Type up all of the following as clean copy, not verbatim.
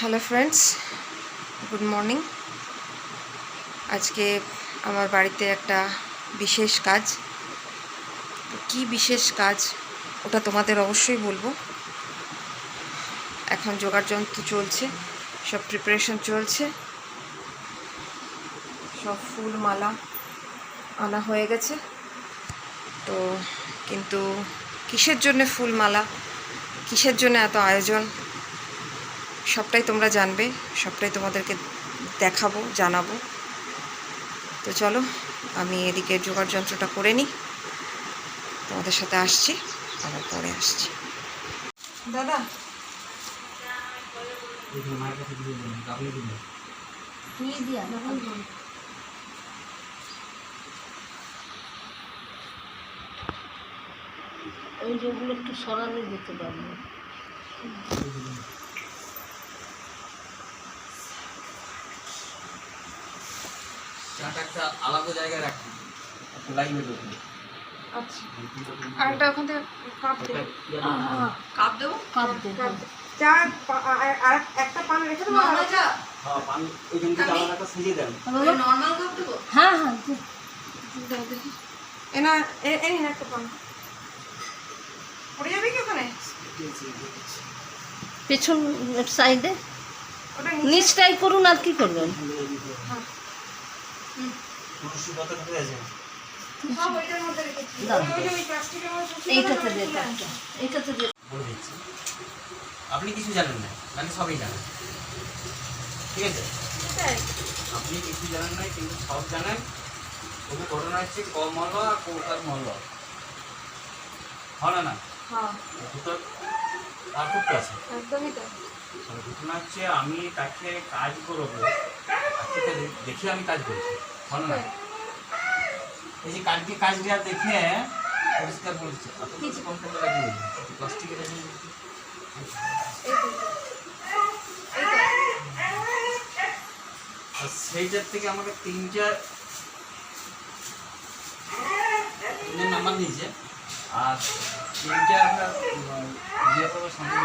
Hello friends, good morning. আজকে আমার বাড়িতে একটা বিশেষ কাজ। কি বিশেষ কাজ ওটা তোমাদের অবশ্যই বলবো। এখন জোগাড় যন্ত্র চলছে, সব প্রিপারেশন চলছে, সব ফুল মালা আনা হয়ে গেছে। তো কিন্তু কিসের জন্য ফুল মালা, কিসের জন্য এত আয়োজন, সবটাই তোমরা জানবে, সবটাই তোমাদেরকে দেখাবো, জানাবো। তো চলো আমি এদিকে জোগাড় যন্ত্রটা করে নিই, তোমাদের সাথে আসছি, আবার পরে আসছি। দাদা ওই যেগুলো একটু সরালে যেতে পারবো। একটা আলাদা জায়গায় রাখি, লাইনে দেবো। আচ্ছা, আরেকটা ওখান থেকে কাপ দেবো। কাপ দেবো, কাপ দেবো। চা আর একটা পান রেখে দেবো। হ্যাঁ, পানি ওইখান থেকে আলাদা একটা সাজিয়ে দেন। নর্মাল কাপ দেবো। হ্যাঁ হ্যাঁ, দাও দেখি। এনা এই না একটা পান পড়ে যাবে কি ওখানে? পেছন সাইডে ওটা নিচটাই করুন, আর কি করবেন? তুলসী পাতা কোথায় আছে? সব ওইটার মধ্যে রেখেছি। দাও। ওই প্লাস্টিকের মধ্যে এইটাতে দে, এইটাতে দে। বলে দিচ্ছি, আপনি কিছু জানেন না, মানে সবই জানেন, ঠিক আছে? এটাই। আপনি কিছু জানেন না, কিন্তু সব জানেন। তবু ঘটনা হচ্ছে কম মল আর কৌকার মল হয় না। হ্যাঁ, দুটো পার্থক্য আছে। একদমই তাই। ঘটনা হচ্ছে আমি তাকে কাজ করবো, তাকে দেখে আমি কাজ করছি, হয় না? এই যে কাজ দেওয়া দেখে পরিষ্কার বলছে, অত কিছু কম করে লাগিয়ে প্লাস্টিকের সেইটার থেকে আমাকে তিনটার নাম্বার দিয়েছে, আর তিনটা আমরা ইয়ে করবো সামনে।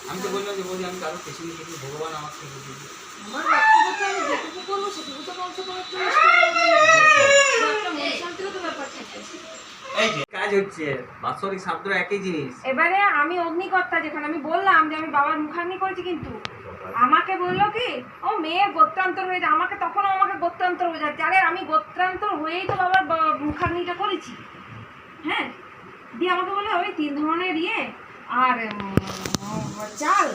আমি তো বললাম যে বলি আমি কারো পেছনে গেছি, ভগবান আমাকে দিয়েছে। আমার ব্যক্তিগত আমি যেটুকু করবো সেটুকু তো কমসে কম একটু একটা মন শান্তিরও তো ব্যাপার থাকে। এই যে কাজ হচ্ছে, বাৎসরিক শব্দ একই জিনিস। এবারে আমি অগ্নিকর্তা, যেখানে আমি বললাম যে আমি বাবার মুখাগ্নি করেছি, কিন্তু আমাকে বললো কি ও মেয়ের গোত্রান্তর হয়েছে, আমাকে গোত্রান্তর বোঝাচ্ছে। আরে আমি গোত্রান্তর হয়েই তো বাবার মুখাগ্নিটা করেছি। হ্যাঁ, দিয়ে আমাকে বললো ওই 3 ধরনের ইয়ে আর চাল,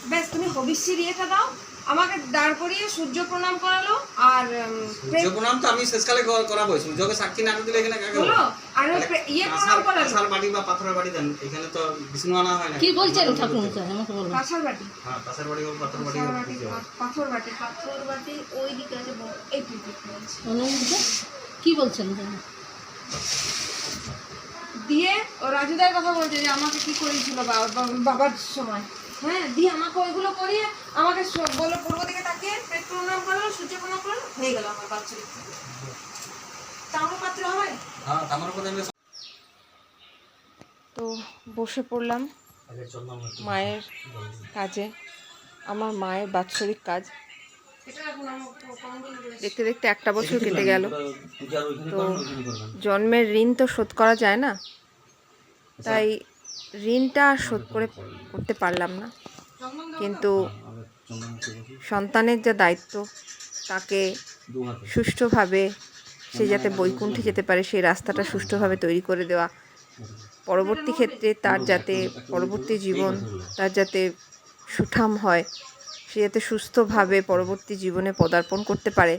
ব্যাস তুমি হবিষ্যির ইয়েটা দাও। আমাকে দাঁড় করিয়ে সূর্য প্রণাম করালো। আর সূর্য প্রণাম তো আমি শেষকালে করাবো, সূর্যকে সাক্ষী না দিলে এখানে কাকে হলো, আর ইয়ে প্রণাম করালো, কাঁসার বাটি বা পাথরের বাটি দেন, এখানে তো বিষ্ণু আনা হয় না। কি বলছেন ঠাকুর মশাই আমাকে বলুন? কাঁসার বাটি, হ্যাঁ, কাঁসার বাটি হোক পাথর বাটি হোক, কিছু হোক। পাথর বাটি ওই দিকে আছে, এই দিকে আছে। অনুমতি কি বলছেন? দিয়ে ও রাজুদার কথা বলছে যে আমাকে কি করেছিল বাবার সময়। হ্যাঁ, দিয়ে আমাকে ওইগুলো করিয়ে আমাকে বললো পূর্ব দিকে তাকিয়ে পেট প্রণাম করলো, সূর্য প্রণাম করলো, হয়ে গেল আমার বাচ্চাদের। তাম্রপাত্র হবে। হ্যাঁ, আমার কথা আমি তো বসে পড়লাম মায়ের কাজে, আমার মায়ের বাৎসরিক কাজ। দেখতে দেখতে একটা বছর কেটে গেল। তো জন্মের ঋণ তো শোধ করা যায় না, তাই ঋণটা আর শোধ করতে পারলাম না। কিন্তু সন্তানের যা দায়িত্ব, তাকে সুষ্ঠুভাবে সে যাতে বৈকুণ্ঠে যেতে পারে সেই রাস্তাটা সুষ্ঠুভাবে তৈরি করে দেওয়া, পরবর্তী ক্ষেত্রে তার যাতে পরবর্তী জীবন তার যাতে সুঠাম হয়, সে যাতে সুস্থভাবে পরবর্তী জীবনে পদার্পণ করতে পারে,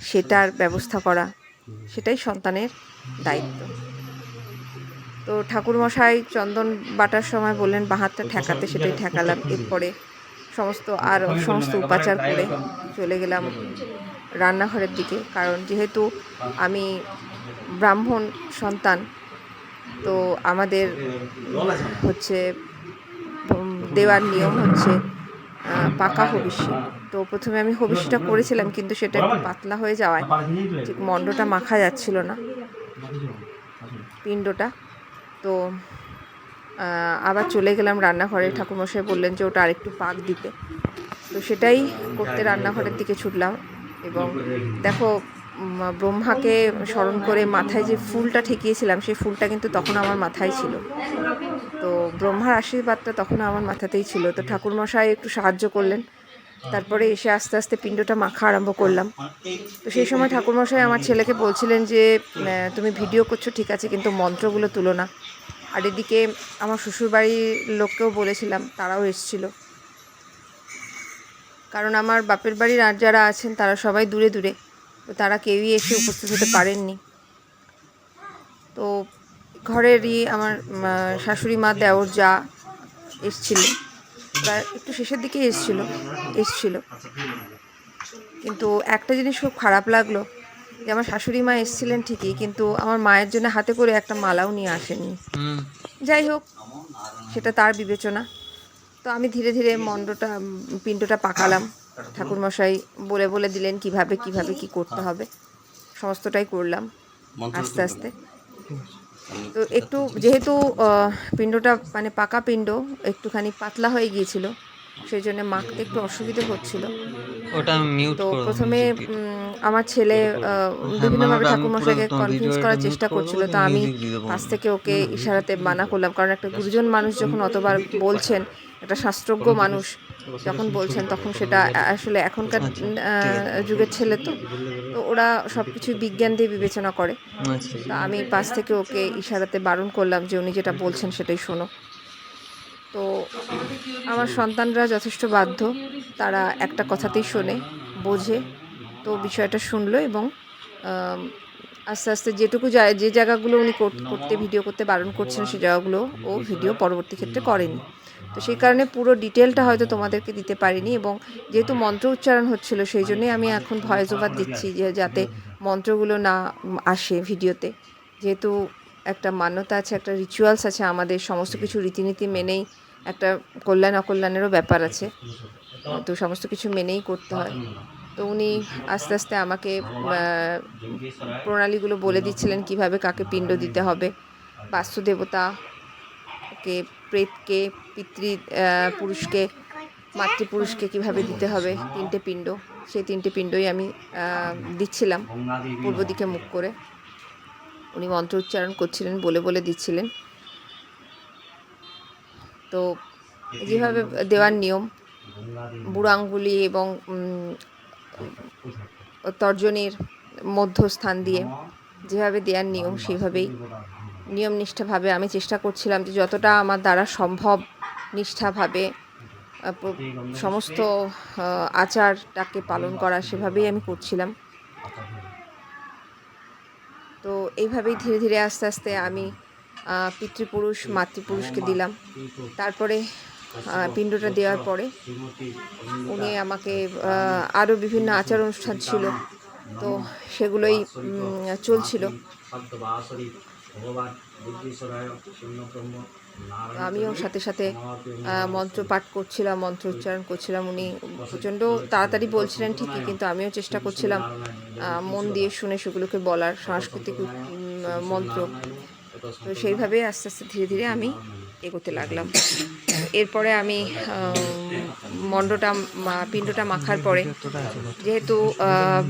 সেটার ব্যবস্থা করা, সেটাই সন্তানের দায়িত্ব। তো ঠাকুরমশাই চন্দন বাটার সময় বললেন বাঁ হাতটা ঠেকাতে, সেটাই ঠেকালাম। এরপরে সমস্ত উপাচার করে চলে গেলাম রান্নাঘরের দিকে, কারণ যেহেতু আমি ব্রাহ্মণ সন্তান, তো আমাদের হচ্ছে দেওয়ার নিয়ম হচ্ছে পাকা হবিষ্যি। তো প্রথমে আমি হবিষ্যিটা করেছিলাম, কিন্তু সেটা একটু পাতলা হয়ে যাওয়ায় ঠিক মণ্ডটা মাখা যাচ্ছিল না, পিণ্ডটা। তো আবার চলে গেলাম রান্নাঘরে। ঠাকুরমশাই বললেন যে ওটা আরেকটু পাক দিতে, তো সেটাই করতে রান্নাঘরের দিকে ছুটলাম। এবং দেখো ব্রহ্মাকে স্মরণ করে মাথায় যে ফুলটা ঠেকিয়েছিলাম সেই ফুলটা কিন্তু তখন আমার মাথায় ছিল। তো ব্রহ্মার আশীর্বাদটা তখন আমার মাথাতেই ছিল। তো ঠাকুরমশাই একটু সাহায্য করলেন, তারপরে এসে আস্তে আস্তে পিণ্ডটা মাখা আরম্ভ করলাম। তো সেই সময় ঠাকুরমশাই আমার ছেলেকে বলছিলেন যে তুমি ভিডিও করছো ঠিক আছে, কিন্তু মন্ত্রগুলো তুলো না। আর এদিকে আমার শ্বশুরবাড়ির লোককেও বলেছিলাম, তারাও এসেছিল, কারণ আমার বাপের বাড়ির আর যারা আছেন তারা সবাই দূরে দূরে, তো তারা কেউই এসে উপস্থিত হতে পারেননি। তো ঘরেরই আমার শাশুড়ি মা, দেওর, যা এসছিল, প্রায় একটু শেষের দিকে এসছিল। কিন্তু একটা জিনিস খুব খারাপ লাগলো যে আমার শাশুড়ি মা এসছিলেন ঠিকই, কিন্তু আমার মায়ের জন্য হাতে করে একটা মালাও নিয়ে আসেননি। যাই হোক, সেটা তার বিবেচনা। তো আমি ধীরে ধীরে পিণ্ডটা পাকালাম। ঠাকুরমশাই বলে বলে দিলেন কিভাবে কি করতে হবে, সমস্তটাই করলাম আস্তে আস্তে। তো একটু যেহেতু পিণ্ডটা মানে পাকা পিণ্ড একটুখানি পাতলা হয়ে গিয়েছিল, সেই জন্য মাখতে একটু অসুবিধে হচ্ছিল। তো প্রথমে আমার ছেলে বিভিন্নভাবে ঠাকুরমশাইকে কনভিন্স করার চেষ্টা করছিল। তো আমি পাশ থেকে ওকে ইশারাতে মানা করলাম, কারণ একটা গুরুজন মানুষ যখন অতবার বলছেন, একটা শাস্ত্রজ্ঞ মানুষ যখন বলছেন, তখন সেটা আসলে এখনকার যুগের ছেলে তো ওরা সব কিছু বিজ্ঞান দিয়ে বিবেচনা করে। তা আমি পাশ থেকে ওকে ইশারাতে বারণ করলাম যে উনি যেটা বলছেন সেটাই শোনো। তো আমার সন্তানরা যথেষ্ট বাধ্য, তারা একটা কথাতেই শোনে, বোঝে। তো বিষয়টা শুনলো এবং আস্তে আস্তে যেটুকু যে জায়গাগুলো উনি ভিডিও করতে বারণ করছেন সেই জায়গাগুলো ও ভিডিও পরবর্তী ক্ষেত্রে করেনি। তো সেই কারণে পুরো ডিটেলটা হয়তো তোমাদেরকে দিতে পারিনি। এবং যেহেতু মন্ত্র উচ্চারণ হচ্ছিল, সেই জন্যই আমি এখন ভয়েস ওভার দিচ্ছি, যে যাতে মন্ত্রগুলো না আসে ভিডিওতে। যেহেতু একটা মান্যতা আছে, একটা রিচুয়ালস আছে, আমাদের সমস্ত কিছু রীতিনীতি মেনেই একটা কল্যাণ অকল্যাণেরও ব্যাপার আছে, তো সমস্ত কিছু মেনেই করতে হয়। তো উনি আস্তে আস্তে আমাকে প্রণালীগুলো বলে দিচ্ছিলেন কিভাবে কাকে পিণ্ড দিতে হবে, বাস্তুদেবতাকে, প্রেতকে, পুরুষকে, মাতৃপুরুষকে কিভাবে দিতে হবে 3টে পিণ্ড। সেই 3টে পিণ্ডই আমি দিচ্ছিলাম পূর্ব দিকে মুখ করে। উনি মন্ত্র উচ্চারণ করছিলেন, বলে বলে দিচ্ছিলেন। তো যেভাবে দেওয়ার নিয়ম, বুড়ো আঙ্গুলি এবং তর্জনীর মধ্যস্থান দিয়ে যেভাবে দেওয়ার নিয়ম, সেইভাবেই নিয়মনিষ্ঠাভাবে আমি চেষ্টা করছিলাম যে যতটা আমার দ্বারা সম্ভব নিষ্ঠাভাবে সমস্ত আচারটাকে পালন করা, সেভাবেই আমি করছিলাম। তো এইভাবেই ধীরে ধীরে আস্তে আস্তে আমি পিতৃপুরুষ, মাতৃপুরুষকে দিলাম। তারপরে পিণ্ডটা দেওয়ার পরে উনি আমাকে আরও বিভিন্ন আচার অনুষ্ঠান ছিল, তো সেগুলোই চলছিল। আমিও সাথে সাথে মন্ত্র পাঠ করছিলাম, মন্ত্র উচ্চারণ করছিলাম। উনি প্রচণ্ড তাড়াতাড়ি বলছিলেন ঠিকই, কিন্তু আমিও চেষ্টা করছিলাম মন দিয়ে শুনে সেগুলোকে বলার, সাংস্কৃতিক মন্ত্র। তো সেইভাবেই আস্তে আস্তে ধীরে ধীরে আমি এগোতে লাগলাম। এরপরে আমি পিণ্ডটা মাখার পরে, যেহেতু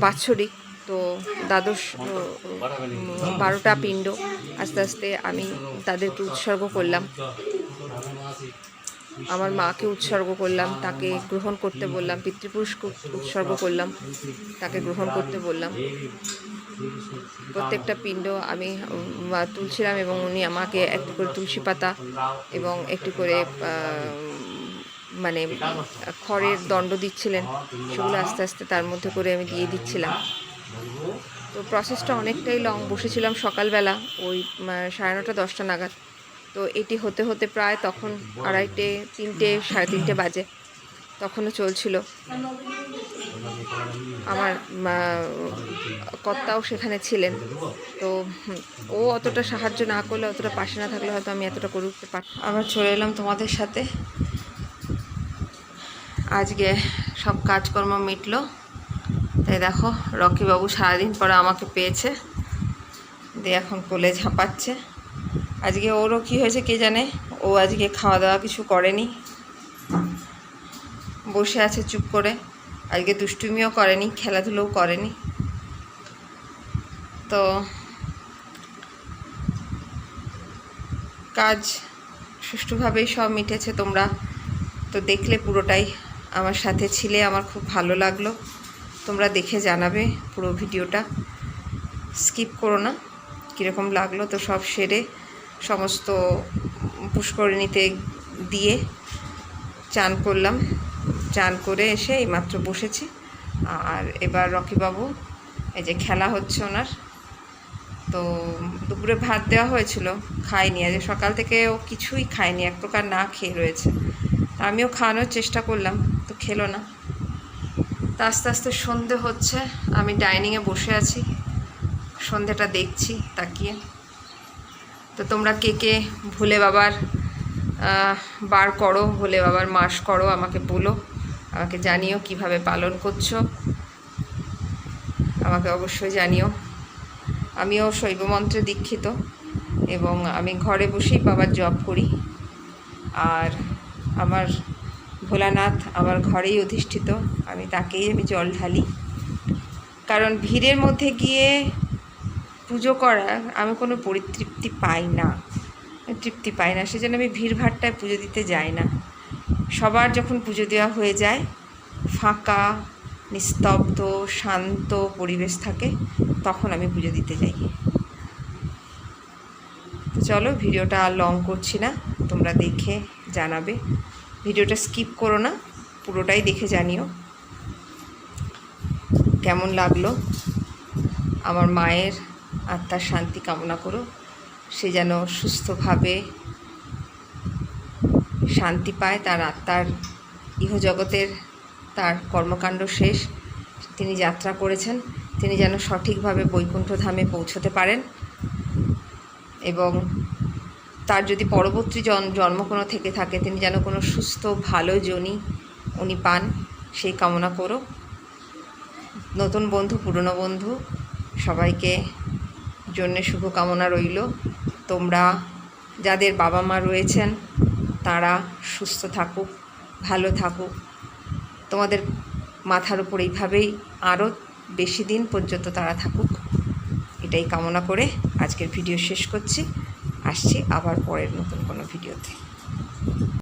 বাৎসরিক, তো 12টা পিণ্ড আস্তে আস্তে আমি তাদেরকে উৎসর্গ করলাম। আমার মাকে উৎসর্গ করলাম, তাকে গ্রহণ করতে বললাম। পিতৃপুরুষকে উৎসর্গ করলাম, তাকে গ্রহণ করতে বললাম। প্রত্যেকটা পিণ্ড আমি তুলছিলাম এবং উনি আমাকে একটু করে তুলসী পাতা এবং একটু করে মানে খড়ের দণ্ড দিচ্ছিলেন, সেগুলো আস্তে আস্তে তার মধ্যে করে আমি দিয়ে দিচ্ছিলাম। তো প্রসেসটা অনেকটাই লং। বসেছিলাম সকালবেলা ওই 9:30 10টা নাগাদ। তো এটি হতে হতে প্রায় তখন 2:30 3টে 3:30 বাজে, তখনও চলছিল। আমার কর্তাও সেখানে ছিলেন, তো ও অতটা সাহায্য না করলে, অতটা পাশে না থাকলে হয়তো আমি এতটা করে উঠতে পারতাম। আবার চলে এলাম তোমাদের সাথে। আজকে সব কাজকর্ম মিটলো, তাই দেখো রকিবাবু সারাদিন পরে আমাকে পেয়েছে, দিয়ে এখন কোলে ঝাঁপাচ্ছে। আজকে ওরও কী হয়েছে কে জানে, ও আজকে খাওয়া দাওয়া কিছু করেনি, বসে আছে চুপ করে। আজকে দুষ্টুমিও করেনি, খেলাধুলোও করেনি। তো কাজ সুষ্ঠুভাবেই সব মিটেছে। তোমরা তো দেখলে পুরোটাই, আমার সাথে ছিলে, আমার খুব ভালো লাগলো। তোমরা দেখে জানাবে পুরো ভিডিওটা, স্কিপ করো না। কীরকম লাগলো? তো সব সেরে সমস্ত পুষ্করিণীতে দিয়ে চান করলাম। চান করে এসে এইমাত্র বসেছি। আর এবার রকিবাবু, এই যে খেলা হচ্ছে ওনার, তো দুপুরে ভাত দেওয়া হয়েছিল, খায়নি। আজ সকাল থেকে ও কিছুই খায়নি, এক প্রকার না খেয়ে রয়েছে। তা আমিও খাওয়ানোর চেষ্টা করলাম, তো খেলো না। তা আস্তে আস্তে সন্ধে হচ্ছে, আমি ডাইনিংয়ে বসে আছি, সন্ধেটা দেখছি তাকিয়ে। তো তোমরা কে কে ভোলে বাবার বার করো, ভোলে বাবার মাস করো, আমাকে বলো, আমাকে জানিও কিভাবে পালন করছো, আমাকে অবশ্যই জানিও। আমিও শৈব মন্ত্রে দীক্ষিত এবং আমি ঘরে বসেই বাবার জপ করি। আর আমার ভোলানাথ আমার ঘরেই অধিষ্ঠিত, আমি তাকেই জল ঢালি। কারণ ভিড়ের মধ্যে গিয়ে পুজো করা আমি কোনো পরিতৃপ্তি পাই না, তৃপ্তি পাই না। সেজন্য আমি ভিড়ভাড়টায় পুজো দিতে যাই না। সবার যখন পুজো দেওয়া হয়ে যায়, ফাঁকা নিস্তব্ধ শান্ত পরিবেশ থাকে, তখন আমি পুজো দিতে যাই। তো চলো, ভিডিওটা আর লং করছি না, তোমরা দেখে জানাবে। ভিডিওটা স্কিপ করো না, পুরোটাই দেখে জানিও কেমন লাগলো। আমার মায়ের আত্মার শান্তি কামনা করো, সে যেন সুস্থভাবে শান্তি পায়, তার আত্মার ইহজগতের তার কর্মকাণ্ড শেষ, তিনি যাত্রা করেছেন, তিনি যেন সঠিকভাবে বৈকুণ্ঠ ধামে পৌঁছতে পারেন। এবং তার যদি পরবর্তী জন্ম কোনো থেকে থাকে, তিনি যেন কোনো সুস্থ ভালো যোনি উনি পান, সেই কামনা করো। নতুন বন্ধু পুরনো বন্ধু সবাইকে জন্যে শুভকামনা রইল। তোমরা যাদের বাবা মা রয়েছেন তারা সুস্থ থাকুক, ভালো থাকুক, তোমাদের মাথার উপর এইভাবেই আরও বেশি দিন পর্যন্ত তারা থাকুক, এটাই কামনা করে আজকের ভিডিও শেষ করছি। আসছি আবার পরের নতুন কোনো ভিডিওতে।